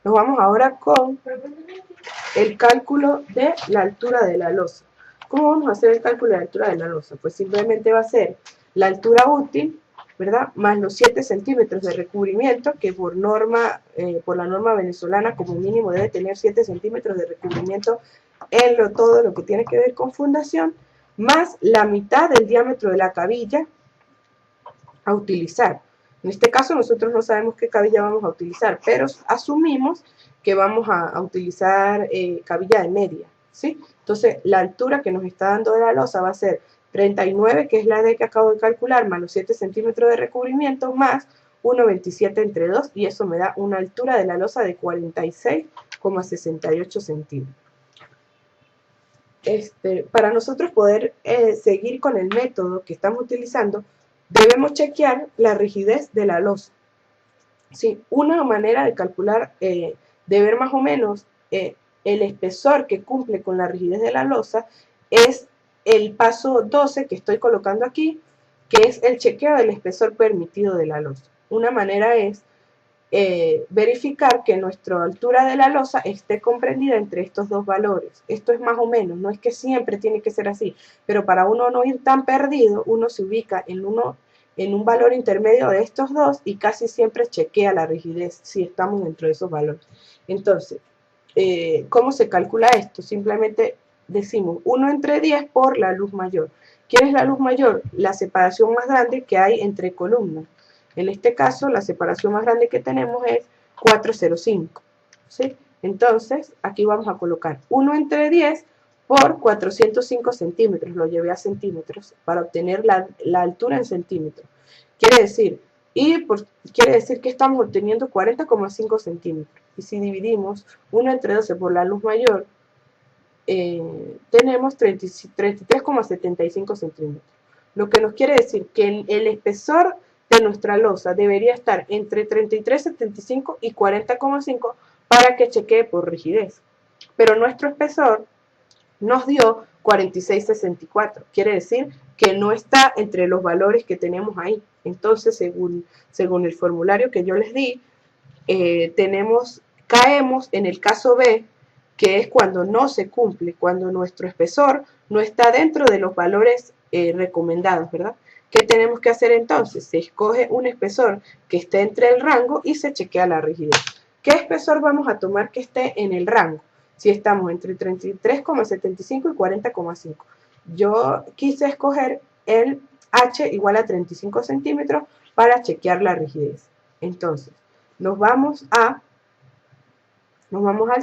Nos vamos ahora con el cálculo de la altura de la losa. ¿Cómo vamos a hacer el cálculo de la altura de la losa? Pues simplemente va a ser la altura útil, ¿verdad? Más los 7 centímetros de recubrimiento, que por norma, por la norma venezolana como mínimo debe tener 7 centímetros de recubrimiento en todo lo que tiene que ver con fundación, más la mitad del diámetro de la cabilla a utilizar. En este caso nosotros no sabemos qué cabilla vamos a utilizar, pero asumimos que vamos a utilizar cabilla de media, ¿sí? Entonces la altura que nos está dando de la losa va a ser 39, que es la de que acabo de calcular, más los 7 centímetros de recubrimiento, más 1,27 entre 2, y eso me da una altura de la losa de 46,68 centímetros. Para nosotros poder seguir con el método que estamos utilizando, debemos chequear la rigidez de la losa. ¿Sí? Una manera de calcular, de ver más o menos el espesor que cumple con la rigidez de la losa, es el paso 12 que estoy colocando aquí, que es el chequeo del espesor permitido de la losa. Una manera es verificar que nuestra altura de la losa esté comprendida entre estos dos valores. Esto es más o menos, no es que siempre tiene que ser así, pero para uno no ir tan perdido, uno se ubica en un valor intermedio de estos dos y casi siempre chequea la rigidez si estamos dentro de esos valores. Entonces, ¿cómo se calcula esto? Simplemente decimos 1 entre 10 por la luz mayor. ¿Quién es la luz mayor? La separación más grande que hay entre columnas. En este caso, la separación más grande que tenemos es 405. ¿Sí? Entonces, aquí vamos a colocar 1 entre 10 por 405 centímetros. Lo llevé a centímetros para obtener la altura en centímetros. Quiere decir, quiere decir que estamos obteniendo 40,5 centímetros. Y si dividimos 1 entre 12 por la luz mayor, tenemos 33,75 centímetros. Lo que nos quiere decir que el espesor de nuestra losa debería estar entre 33,75 y 40,5 para que chequee por rigidez. Pero nuestro espesor nos dio 46,64. Quiere decir que no está entre los valores que tenemos ahí. Entonces, según el formulario que yo les di, caemos en el caso B, que es cuando no se cumple, cuando nuestro espesor no está dentro de los valores recomendados, ¿verdad? ¿Qué tenemos que hacer entonces? Se escoge un espesor que esté entre el rango y se chequea la rigidez. ¿Qué espesor vamos a tomar que esté en el rango? Si estamos entre 33,75 y 40,5. Yo quise escoger el H igual a 35 centímetros para chequear la rigidez. Entonces, nos vamos al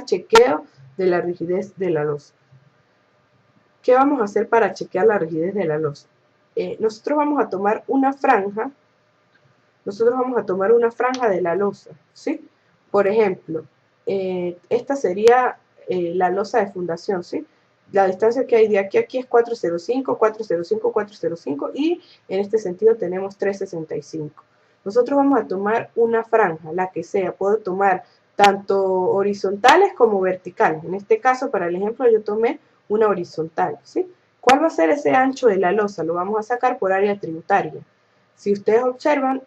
chequeo de la rigidez de la losa. ¿Qué vamos a hacer para chequear la rigidez de la losa? Nosotros vamos a tomar una franja de la losa, ¿sí? Por ejemplo, esta sería la losa de fundación, ¿sí? La distancia que hay de aquí a aquí es 405, 405, 405 y en este sentido tenemos 365. Nosotros vamos a tomar una franja, la que sea. Puedo tomar tanto horizontales como verticales. En este caso, para el ejemplo, yo tomé una horizontal, ¿sí? ¿Cuál va a ser ese ancho de la losa? Lo vamos a sacar por área tributaria. Si ustedes observan,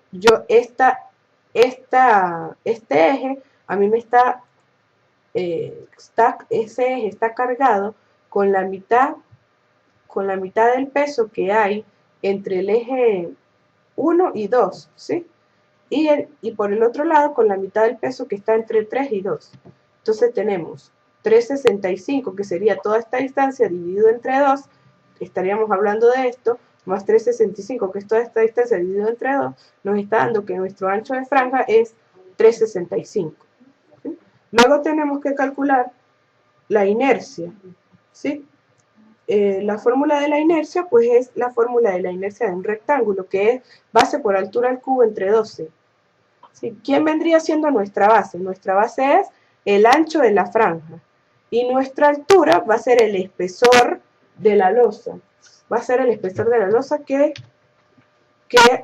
este eje a mí me ese eje está cargado con la mitad del peso que hay entre el eje 1 y 2, ¿sí? Y por el otro lado con la mitad del peso que está entre 3 y 2. Entonces tenemos 365, que sería toda esta distancia dividido entre 2, estaríamos hablando de esto, más 365, que es toda esta distancia dividido entre 2, nos está dando que nuestro ancho de franja es 365. ¿Sí? Luego tenemos que calcular la inercia, ¿sí? La fórmula de la inercia, pues es la fórmula de la inercia de un rectángulo, que es base por altura al cubo entre 12. ¿Sí? ¿Quién vendría siendo nuestra base? Nuestra base es el ancho de la franja. Y nuestra altura va a ser el espesor de la losa. Va a ser el espesor de la losa que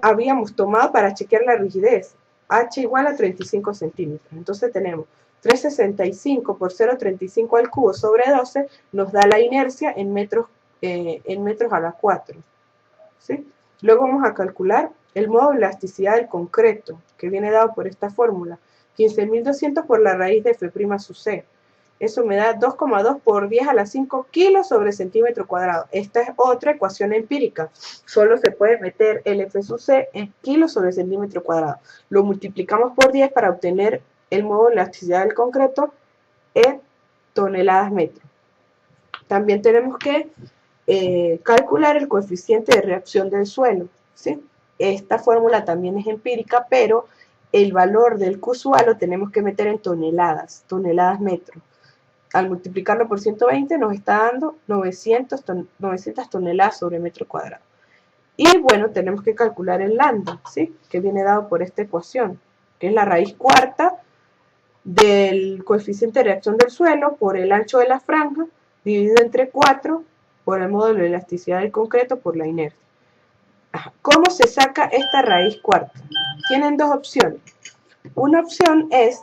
habíamos tomado para chequear la rigidez. H igual a 35 centímetros. Entonces tenemos 365 por 0,35 al cubo sobre 12 nos da la inercia en metros a la 4. ¿Sí? Luego vamos a calcular el modo de elasticidad del concreto, que viene dado por esta fórmula, 15.200 por la raíz de f' sub c. Eso me da 2,2 por 10 a la 5 kilos sobre centímetro cuadrado. Esta es otra ecuación empírica. Solo se puede meter el f sub c en kilos sobre centímetro cuadrado. Lo multiplicamos por 10 para obtener el modo de elasticidad del concreto en toneladas metro. También tenemos que calcular el coeficiente de reacción del suelo, ¿sí? Esta fórmula también es empírica, pero el valor del Q sub A lo tenemos que meter en toneladas metro. Al multiplicarlo por 120 nos está dando 900 toneladas sobre metro cuadrado. Y bueno, tenemos que calcular el lambda, ¿sí? Que viene dado por esta ecuación, que es la raíz cuarta del coeficiente de reacción del suelo por el ancho de la franja, dividido entre 4 por el módulo de elasticidad del concreto por la inercia. ¿Cómo se saca esta raíz cuarta? Tienen dos opciones. Una opción es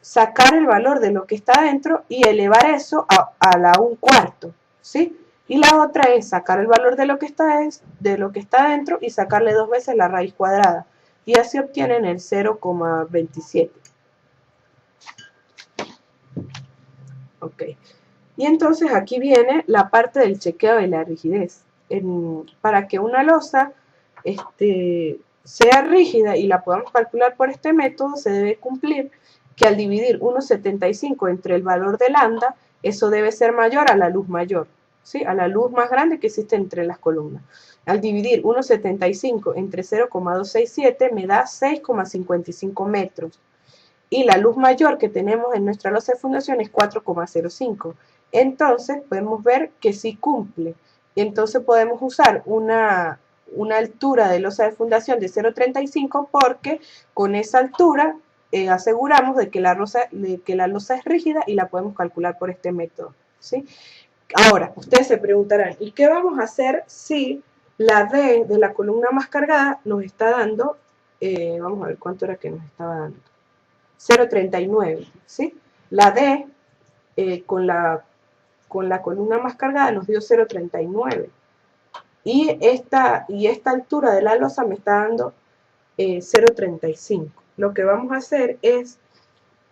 sacar el valor de lo que está dentro y elevar eso a la 1/4, ¿sí? Y la otra es sacar el valor de lo que está dentro y sacarle 2 veces la raíz cuadrada. Y así obtienen el 0,27. Ok. Y entonces aquí viene la parte del chequeo de la rigidez. Para que una losa sea rígida y la podamos calcular por este método, se debe cumplir que al dividir 1,75 entre el valor de lambda, eso debe ser mayor a la luz mayor, ¿sí? A la luz más grande que existe entre las columnas. Al dividir 1,75 entre 0,267 me da 6,55 metros. Y la luz mayor que tenemos en nuestra losa de fundación es 4,05. Entonces podemos ver que sí cumple. Y entonces podemos usar una altura de losa de fundación de 0,35 porque con esa altura aseguramos de que la losa es rígida y la podemos calcular por este método, ¿sí? Ahora, ustedes se preguntarán, ¿y qué vamos a hacer si la D de la columna más cargada nos está dando, vamos a ver cuánto era que nos estaba dando, 0,39, ¿sí? La D con la columna más cargada nos dio 0,39. Y esta altura de la losa me está dando 0,35. Lo que vamos a hacer es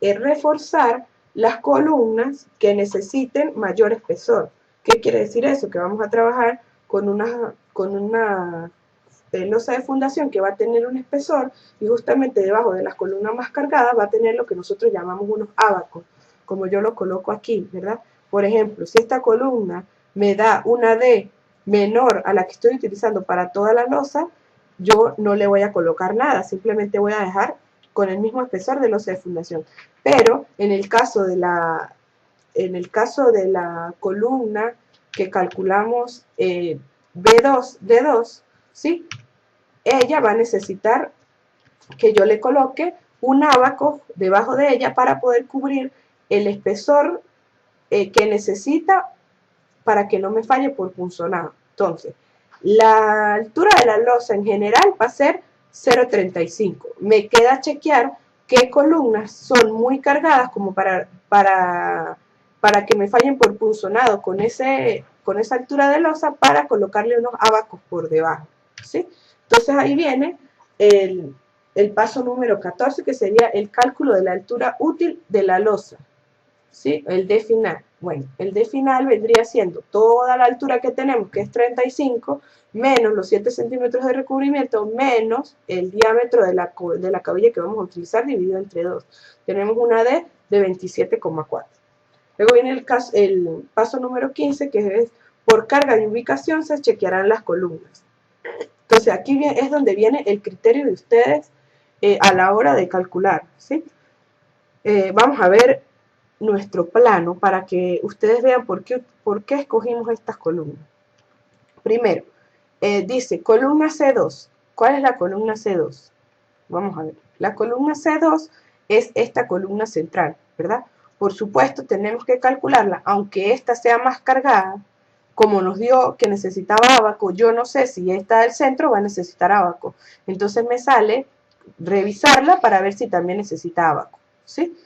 reforzar las columnas que necesiten mayor espesor. ¿Qué quiere decir eso? Que vamos a trabajar con una losa de fundación que va a tener un espesor y justamente debajo de las columnas más cargadas va a tener lo que nosotros llamamos unos ábacos, como yo lo coloco aquí, ¿verdad? Por ejemplo, si esta columna me da una D menor a la que estoy utilizando para toda la losa, yo no le voy a colocar nada, simplemente voy a dejar con el mismo espesor de losa de fundación. Pero en el caso de la columna que calculamos D2, ¿sí? Ella va a necesitar que yo le coloque un ábaco debajo de ella para poder cubrir el espesor que necesita para que no me falle por punzonado. Entonces, la altura de la losa en general va a ser 0,35. Me queda chequear qué columnas son muy cargadas como para que me fallen por punzonado con esa altura de losa para colocarle unos ábacos por debajo, ¿sí? Entonces ahí viene el paso número 14, que sería el cálculo de la altura útil de la losa, ¿sí? El D final. Bueno, el D final vendría siendo toda la altura que tenemos, que es 35, menos los 7 centímetros de recubrimiento, menos el diámetro de la cabilla que vamos a utilizar dividido entre 2. Tenemos una D de 27,4. Luego viene el paso número 15, que es por carga de ubicación se chequearán las columnas. Entonces aquí es donde viene el criterio de ustedes a la hora de calcular, ¿sí? Vamos a ver nuestro plano para que ustedes vean por qué escogimos estas columnas. Primero, dice columna C2. ¿Cuál es la columna C2? Vamos a ver. La columna C2 es esta columna central, ¿verdad? Por supuesto, tenemos que calcularla, aunque esta sea más cargada, como nos dio que necesitaba ábaco, yo no sé si esta del centro va a necesitar ábaco. Entonces me sale revisarla para ver si también necesita ábaco, ¿sí?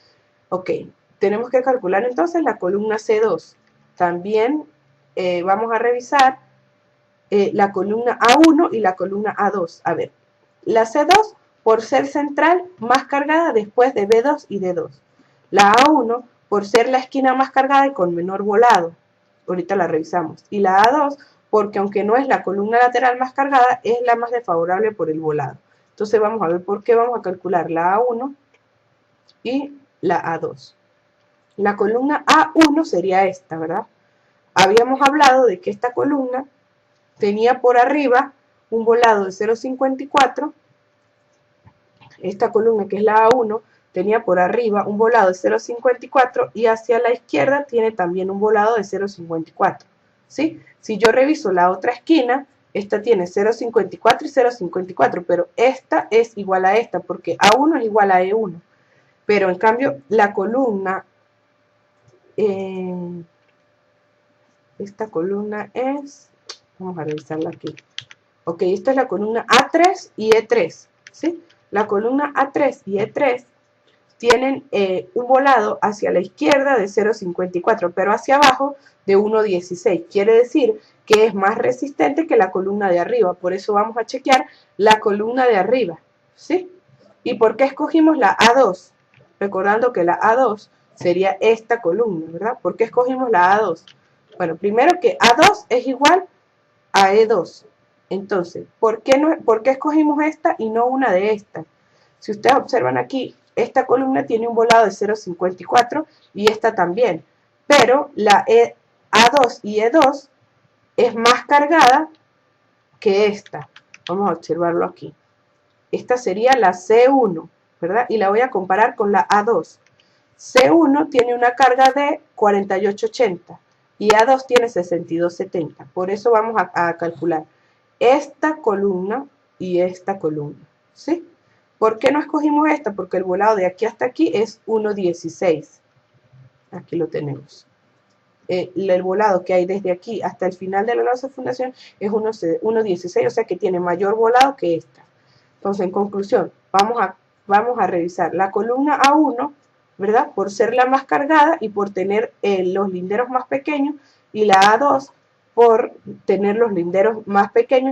Ok, tenemos que calcular entonces la columna C2. También vamos a revisar la columna A1 y la columna A2. A ver, la C2 por ser central más cargada después de B2 y D2. La A1 por ser la esquina más cargada y con menor volado. Ahorita la revisamos. Y la A2 porque aunque no es la columna lateral más cargada, es la más desfavorable por el volado. Entonces vamos a ver por qué vamos a calcular la A1 y la A2. La columna A1 sería esta, ¿verdad? Habíamos hablado de que esta columna tenía por arriba un volado de 0,54. Esta columna, que es la A1, tenía por arriba un volado de 0,54 y hacia la izquierda tiene también un volado de 0,54. ¿Sí? Si yo reviso la otra esquina, esta tiene 0,54 y 0,54, pero esta es igual a esta, porque A1 es igual a E1. Pero en cambio, la columna, esta columna es, vamos a revisarla aquí. Ok, esta es la columna A3 y E3, ¿sí? La columna A3 y E3 tienen un volado hacia la izquierda de 0,54, pero hacia abajo de 1,16. Quiere decir que es más resistente que la columna de arriba. Por eso vamos a chequear la columna de arriba, ¿sí? ¿Y por qué escogimos la A2? Recordando que la A2 sería esta columna, ¿verdad? ¿Por qué escogimos la A2? Bueno, primero que A2 es igual a E2. Entonces, ¿por qué escogimos esta y no una de estas? Si ustedes observan aquí, esta columna tiene un volado de 0,54 y esta también. Pero la A2 y E2 es más cargada que esta. Vamos a observarlo aquí. Esta sería la C1, ¿verdad? Y la voy a comparar con la A2. C1 tiene una carga de 48,80 y A2 tiene 62,70. Por eso vamos a calcular esta columna y esta columna, ¿sí? ¿Por qué no escogimos esta? Porque el volado de aquí hasta aquí es 1,16. Aquí lo tenemos. El volado que hay desde aquí hasta el final de la losa de fundación es 1,16, o sea que tiene mayor volado que esta. Entonces, en conclusión, vamos a revisar la columna A1, ¿verdad? Por ser la más cargada y por tener los linderos más pequeños, y la A2 por tener los linderos más pequeños